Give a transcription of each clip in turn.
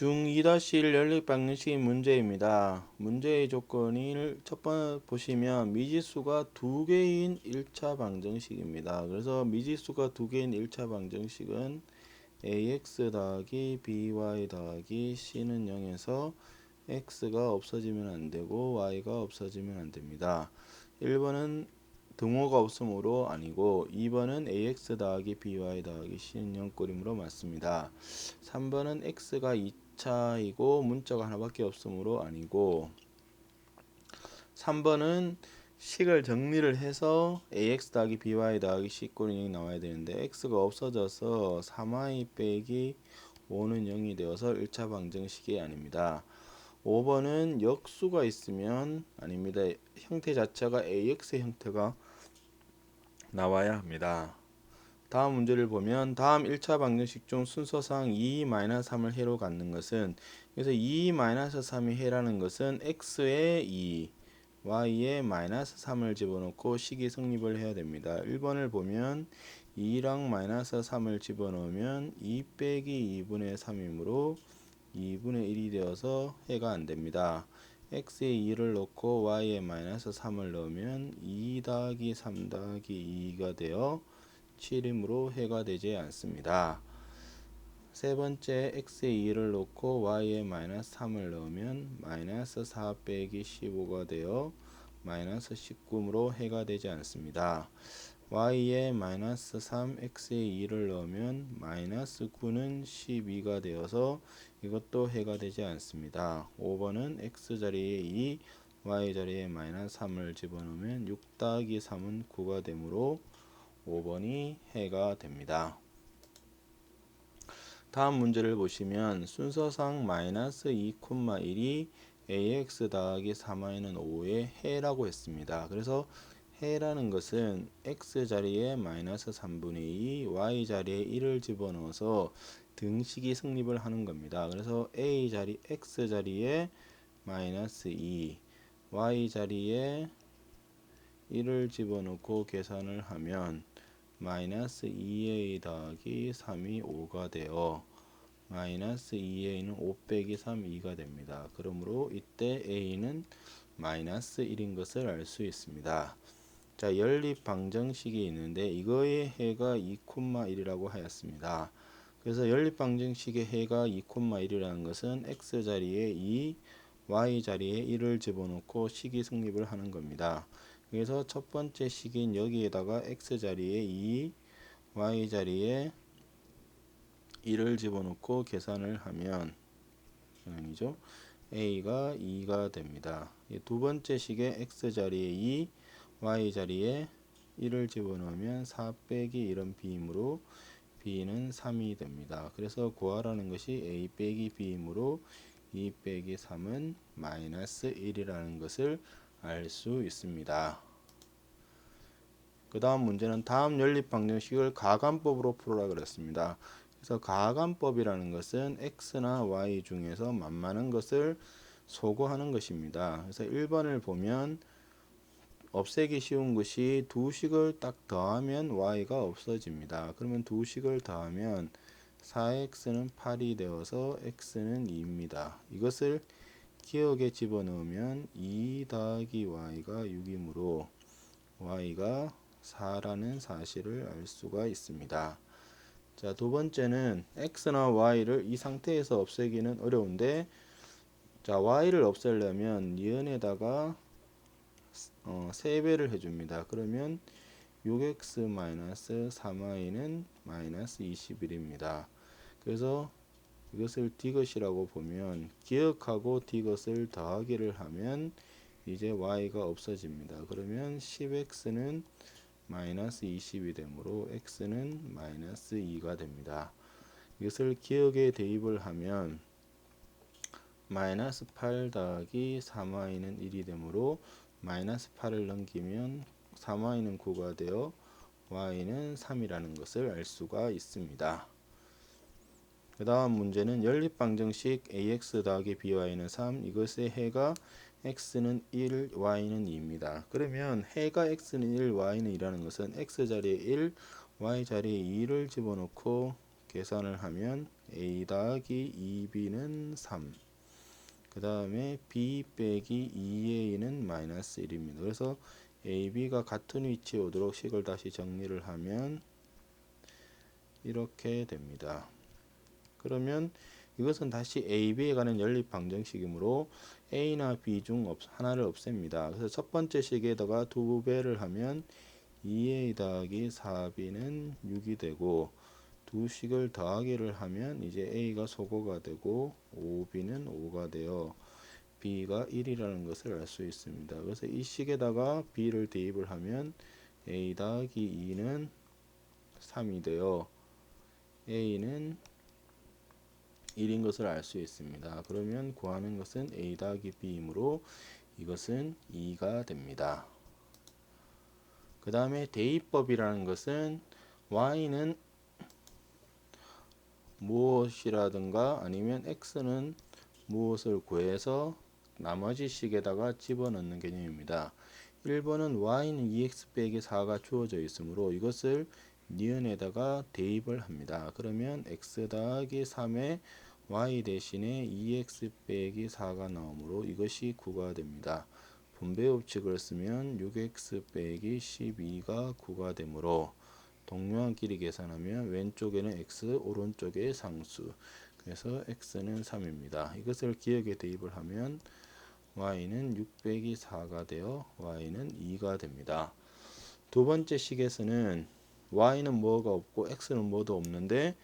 중2-1 연립방정식 문제입니다. 문제의 조건을 첫 번 보시면 미지수가 두 개인 1차 방정식입니다. 그래서 미지수가 두 개인 1차 방정식은 ax 더하기 by 더하기 c는 0에서 x가 없어지면 안 되고 y가 없어지면 안 됩니다. 1번은 등호가 없으므로 아니고 2번은 ax 더하기 by 더하기 c는 0꼴이므로 맞습니다. 3번은 x가 2차이고 문자가 하나밖에 없으므로 아니고 3번은 식을 정리를 해서 ax 더하기 by 더하기 c꼴이 0이 나와야 되는데 x가 없어져서 3y 빼기 5는 0이 되어서 1차 방정식이 아닙니다. 5번은 역수가 있으면 아닙니다. 형태 자체가 AX의 형태가 나와야 합니다. 다음 문제를 보면 다음 1차 방정식 중 순서상 2-3을 해로 갖는 것은 그래서 2-3이 해라는 것은 x에 2, y에 -3을 집어넣고 식이 성립을 해야 됩니다. 1번을 보면 2랑 -3을 집어넣으면 2 빼기 2분의 3이므로 2분의 1이 되어서 해가 안 됩니다. x에 2를 넣고 y에 -3을 넣으면 2 더하기 3 더하기 2가 되어 7이므로 해가 되지 않습니다. 세 번째 x에 2를 넣고 y에 -3을 넣으면 -4 빼기 15가 되어 -19으로 해가 되지 않습니다. y에 -3, x에 2를 넣으면 -9는 12가 되어서 이것도 해가 되지 않습니다. 5번은 x자리에 2, y자리에 -3을 집어넣으면 6 더하기 3은 9가 되므로 5번이 해가 됩니다. 다음 문제를 보시면 순서상 -2,1이 ax 더하기 3y는 5의 해라고 했습니다. 그래서 해라는 것은 x자리에 -3분의 2, y자리에 1을 집어넣어서 등식이 성립을 하는 겁니다. 그래서 a자리, x자리에 -2, y자리에 1을 집어넣고 계산을 하면 -2a 더하기 3이 5가 되어 -2a는 5 빼기 3, 2가 됩니다. 그러므로 이때 a는 -1인 것을 알 수 있습니다. 자, 연립 방정식이 있는데 이거의 해가 2,1이라고 하였습니다. 그래서 연립 방정식의 해가 2,1이라는 것은 x자리에 2, y자리에 1을 집어넣고 식이 성립을 하는 겁니다. 그래서 첫 번째 식인 여기에다가 x자리에 2, y자리에 1을 집어넣고 계산을 하면 아니죠. a가 2가 됩니다. 두 번째 식에 x자리에 2, y자리에 1을 집어넣으면 4 빼기 이런 b이므로 b는 3이 됩니다. 그래서 구하라는 것이 a 빼기 b이므로 2 빼기 3은 -1이라는 것을 알 수 있습니다. 그 다음 문제는 다음 연립 방정식을 가감법으로 풀어라 그랬습니다. 그래서 가감법이라는 것은 x나 y 중에서 만만한 것을 소거하는 것입니다. 그래서 1번을 보면 없애기 쉬운 것이 두 식을 딱 더하면 y가 없어집니다. 그러면 두 식을 더하면 4x는 8이 되어서 x는 2입니다. 이것을 기억에 집어넣으면 2 더하기 y가 6이므로 y가 4라는 사실을 알 수가 있습니다. 자, 두 번째는 x나 y를 이 상태에서 없애기는 어려운데 자, y를 없애려면 니은에다가 3배를 해줍니다. 그러면 6x-3y는 -21입니다. 그래서 이것을 d것이라고 보면 기억하고 d것을 더하기를 하면 이제 y가 없어집니다. 그러면 10x는 -20이 되므로 x는 -2가 됩니다. 이것을 기억에 대입을 하면 -8 더하기 3y는 1이 되므로 -8을 넘기면 3y는 9가 되어 y는 3이라는 것을 알 수가 있습니다. 그 다음 문제는 연립방정식 ax 더하기 by는 3 이것의 해가 x는 1, y는 2입니다. 그러면 해가 x는 1, y는 2라는 것은 x자리에 1, y자리에 2를 집어넣고 계산을 하면 a 더하기 2b는 3. 그 다음에 b 빼기 2a는 마이너스 1입니다. 그래서 a, b가 같은 위치에 오도록 식을 다시 정리를 하면 이렇게 됩니다. 그러면 이것은 다시 a, b에 관한 연립 방정식이므로 a나 b 중 하나를 없앱니다. 그래서 첫 번째 식에다가 2배를 하면 2a 더하기 4b는 6이 되고, 두 식을 더하기를 하면 이제 a가 소거가 되고 5b는 5가 되어 b가 1이라는 것을 알 수 있습니다. 그래서 이 식에다가 b를 대입을 하면 a 더하기 2는 3이 되어 a는 1인 것을 알 수 있습니다. 그러면 구하는 것은 a 더하기 b이므로 이것은 2가 됩니다. 그 다음에 대입법이라는 것은 y는 무엇이라든가 아니면 x는 무엇을 구해서 나머지 식에다가 집어넣는 개념입니다. 1번은 y는 2x 빼기 4가 주어져 있으므로 이것을 니은에다가 대입을 합니다. 그러면 x 더하기 3에 y 대신에 2x 빼기 4가 나오므로 이것이 9가 됩니다. 분배 법칙을 쓰면 6x 빼기 12가 9가 되므로 동료한 길이 계산하면 왼쪽에는 x, 오른쪽에 상수. 그래서 x는 3입니다. 이것을 기억에 대입을 하면 y는 6 빼기 4가 되어 y는 2가 됩니다. 두 번째 식에서는 y는 뭐가 없고 x는 뭐도 없는데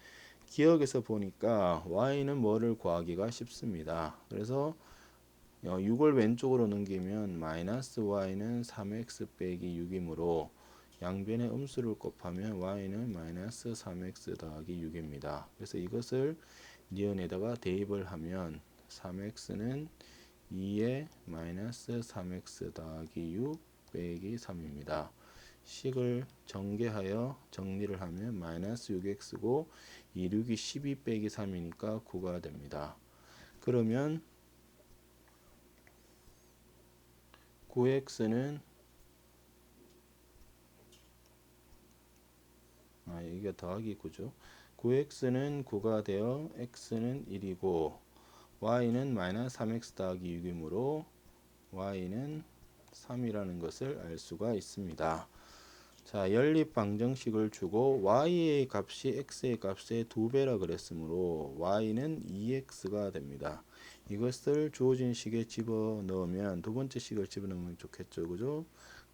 기억에서 보니까 y는 뭐를 구하기가 쉽습니다. 그래서 6을 왼쪽으로 넘기면 마이너스 y는 3x 빼기 6이므로 양변의 음수를 곱하면 y는 마이너스 3x 더하기 6입니다. 그래서 이것을 니은에다가 대입을 하면 3x는 2에 마이너스 3x 더하기 6 빼기 3입니다. 식을 전개하여 정리를 하면 마이너스 6x고 2, 6이 12 빼기 3이니까 9가 됩니다. 그러면 9x는 이게 더하기 9죠. 9x는 9가 되어 x는 1이고 y는 마이너스 3x 더하기 6이므로 y는 3이라는 것을 알 수가 있습니다. 자, 연립 방정식을 주고 y의 값이 x의 값의 2배라 그랬으므로 y는 2x가 됩니다. 이것을 주어진 식에 집어넣으면 두 번째 식을 집어넣으면 좋겠죠. 그죠?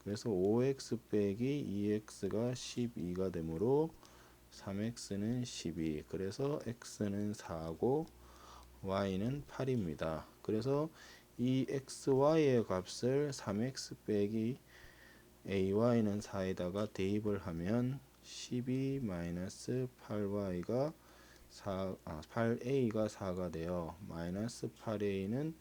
그래서 5x 빼기 2x가 12가 되므로 3x는 12. 그래서 x는 4고 y는 8입니다. 그래서 이 xy의 값을 3x 빼기 ay는 4에다가 대입을 하면 12-8y가 8a가 4가 되어 마이너스 8a는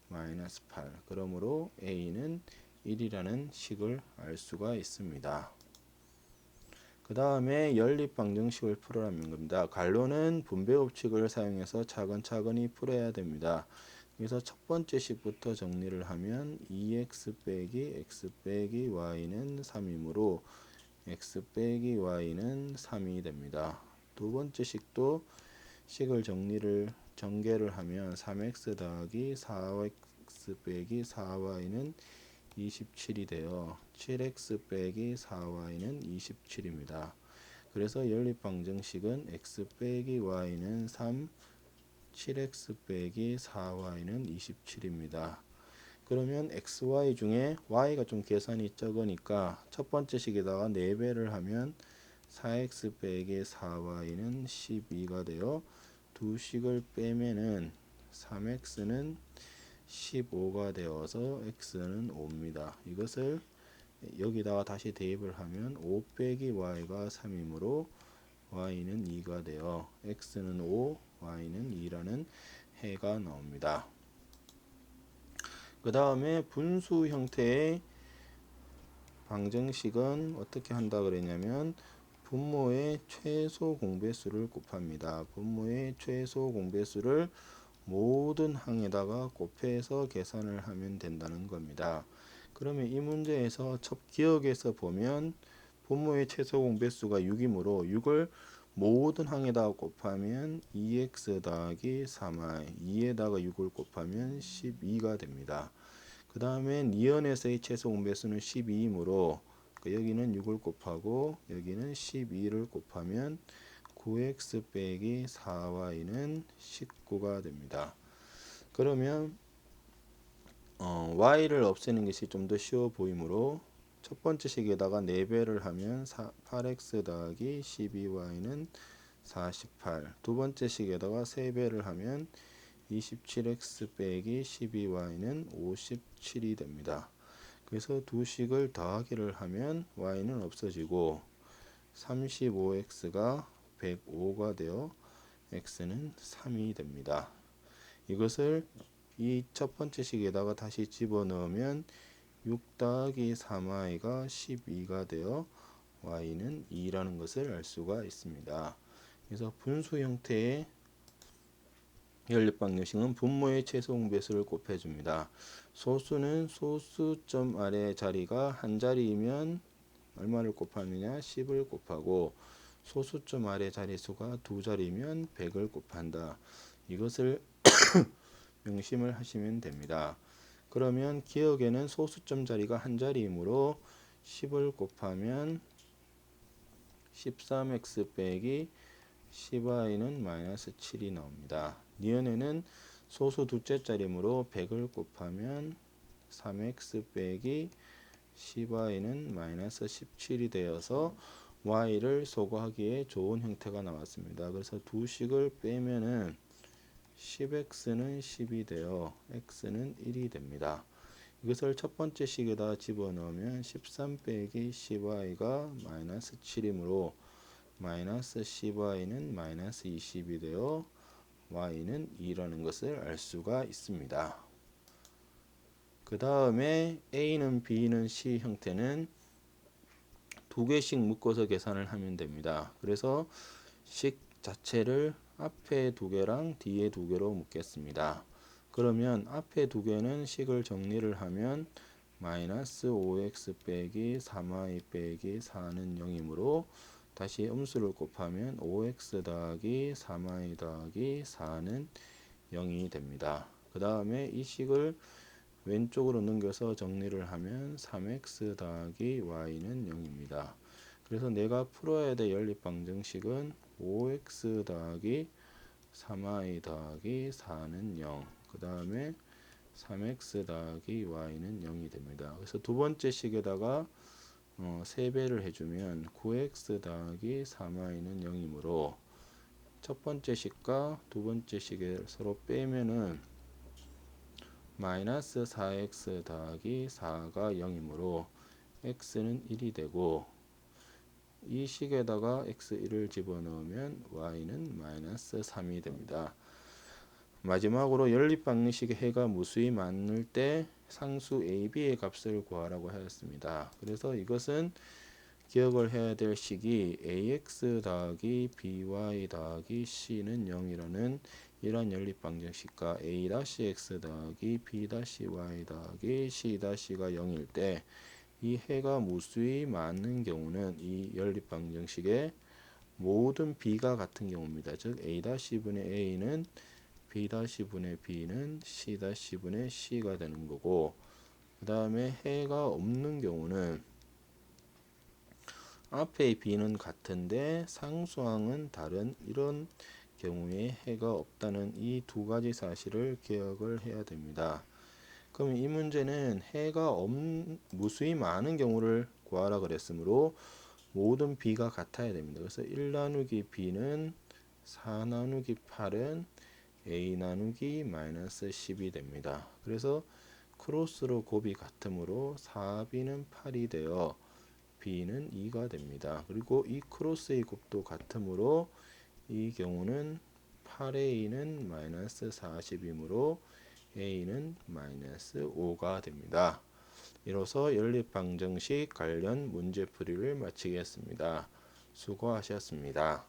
마이너스 8. 그러므로 a는 1이라는 식을 알 수가 있습니다. 그 다음에 연립 방정식을 풀어라는 겁니다. 관로는 분배 법칙을 사용해서 차근차근히 풀어야 됩니다. 그래서 첫 번째 식부터 정리를 하면 2x 빼기 x 빼기 y는 3이므로 x 빼기 y는 3이 됩니다. 두 번째 식도 식을 전개를 하면 3x 더하기 4x 빼기 4y는 27이 되어 7x 빼기 4y는 27입니다. 그래서 연립방정식은 x 빼기 y는 3, 7x 빼기 4y는 27입니다. 그러면 xy 중에 y가 좀 계산이 적으니까 첫 번째 식에다가 4배를 하면 4x 빼기 4y는 12가 되어 두 식을 빼면은 3x는 15가 되어서 x는 5입니다. 이것을 여기다가 다시 대입을 하면 5 빼기 y가 3이므로 y는 2가 되어 x는 5, y는 2라는 해가 나옵니다. 그 다음에 분수 형태의 방정식은 어떻게 한다 그랬냐면 분모의 최소 공배수를 곱합니다. 분모의 최소 공배수를 모든 항에다가 곱해서 계산을 하면 된다는 겁니다. 그러면 이 문제에서 첫 기억에서 보면 분모의 최소 공배수가 6이므로 6을 모든 항에다가 곱하면 2x 더하기 3y 2에다가 6을 곱하면 12가 됩니다. 그 다음에 니은에서의 최소 공배수는 12이므로 여기는 6을 곱하고 여기는 12를 곱하면 9x 빼기 4y는 19가 됩니다. 그러면 y를 없애는 것이 좀 더 쉬워 보이므로 첫 번째 식에다가 4배를 하면 8x 더하기 12y는 48. 두 번째 식에다가 3배를 하면 27x 빼기 12y는 57이 됩니다. 그래서 두 식을 더하기를 하면 y는 없어지고 35x가 105가 되어 x는 3이 됩니다. 이것을 이 첫 번째 식에다가 다시 집어넣으면 6 더하기 3y가 12가 되어 y는 2라는 것을 알 수가 있습니다. 그래서 분수 형태의 연립방정식은 분모의 최소 공배수를 곱해줍니다. 소수는 소수점 아래 자리가 한 자리이면 얼마를 곱하느냐? 10을 곱하고 소수점 아래 자리수가 두 자리면 100을 곱한다. 이것을 명심을 하시면 됩니다. 그러면 기억에는 소수점 자리가 한 자리이므로 10을 곱하면 13x 빼기 10y는 마이너스 7이 나옵니다. 니은에는 소수 두째 자리이므로 100을 곱하면 3x 빼기 10y는 마이너스 17이 되어서 y를 소거하기에 좋은 형태가 나왔습니다. 그래서 두 식을 빼면은 10x는 10이 되어 x는 1이 됩니다. 이것을 첫 번째 식에다 집어넣으면 13 빼기 10y가 마이너스 7이므로 마이너스 10y는 마이너스 20이 되어 y는 2라는 것을 알 수가 있습니다. 그 다음에 a는 b는 c 형태는 두 개씩 묶어서 계산을 하면 됩니다. 그래서 식 자체를 앞에 두 개랑 뒤에 두 개로 묶겠습니다. 그러면 앞에 두 개는 식을 정리를 하면 마이너스 5x 빼기 3y 빼기 4는 0이므로 다시 음수를 곱하면 5x 더하기 3y 더하기 4는 0이 됩니다. 그 다음에 이 식을 왼쪽으로 넘겨서 정리를 하면 3x 더하기 y는 0입니다. 그래서 내가 풀어야 될 연립방정식은 5x 더하기 3y 더하기 4는 0. 그 다음에 3x 더하기 y는 0이 됩니다. 그래서 두 번째 식에다가 3배를 해주면 9x 더하기 3y는 0이므로 첫 번째 식과 두 번째 식을 서로 빼면은 마이너스 4x 더하기 4가 0이므로 x는 1이 되고 이 식에다가 x1을 집어넣으면 y는 마이너스 3이 됩니다. 마지막으로 연립방정식의 해가 무수히 많을 때 상수 a, b의 값을 구하라고 하였습니다. 그래서 이것은 기억을 해야 될 식이 ax 더하기 by 더하기 c는 0이라는 이러한 연립방정식과 a-x 더하기 b-y 더하기 c-가 0일 때 이 해가 무수히 많은 경우는 이 연립방정식의 모든 b가 같은 경우입니다. 즉 a-분의 a는 b-분의 b는 c-분의 c가 되는 거고, 그 다음에 해가 없는 경우는 앞에 b는 같은데 상수항은 다른 이런 경우에 해가 없다는 이 두 가지 사실을 기억을 해야 됩니다. 그럼 이 문제는 해가 무수히 많은 경우를 구하라 그랬으므로 모든 b가 같아야 됩니다. 그래서 1 나누기 b는 4 나누기 8은 a 나누기 마이너스 10이 됩니다. 그래서 크로스로 곱이 같으므로 4b는 8이 되어 b는 2가 됩니다. 그리고 이 크로스의 곱도 같으므로 이 경우는 8a는 마이너스 40이므로 a는 마이너스 5가 됩니다. 이로써 연립방정식 관련 문제풀이를 마치겠습니다. 수고하셨습니다.